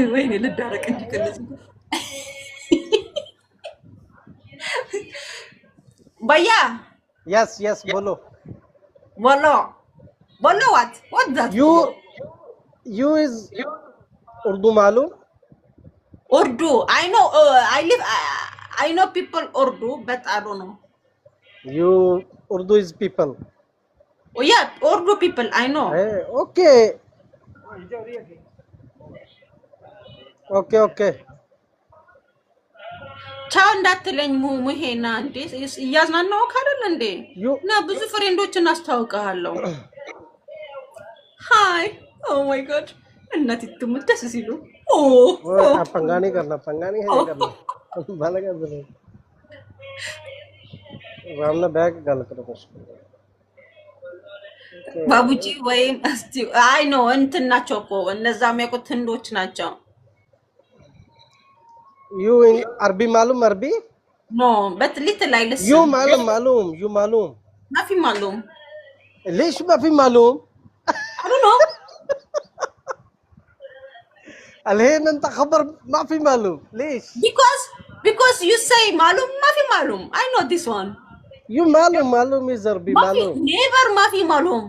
وين اللي دارك انت كنت भैया Yes, bolo. बोलो बोलो what that for You is Urdu malum? Urdu I know I know people Urdu but I don't know You Urdu is people. oh yeah Urdu people I know Okay. Okay. ቻው እንዳትለኝ ሙሄና እንዴ እያዝናናው ካደለ እንዴ You እና ብዙ ፍሬንዶችን አስተዋውቀሃለሁ ሃይ ኦ ማይ ጋድ እናት ትሙት ደስ ሲሉ ኦ पंगा नहीं है करना भले कर दे रामना बैग गल करो बस ባቡጂ ወይም እስቲ አይ ኖ እንትን ናቸው እኮ እነዛ የሚያውቁት ህንዶች ናቸው You in Arabi malum Arabi? ኖ በት ሊትል ላይ ልስ You malum you malum ማፊ ማሉም ليش ما في معلوم I don't know الحين انت خبر ما في معلوم ليش because you say malum mafi malum I know this one you malum is Arabi mafi malum never mafi malum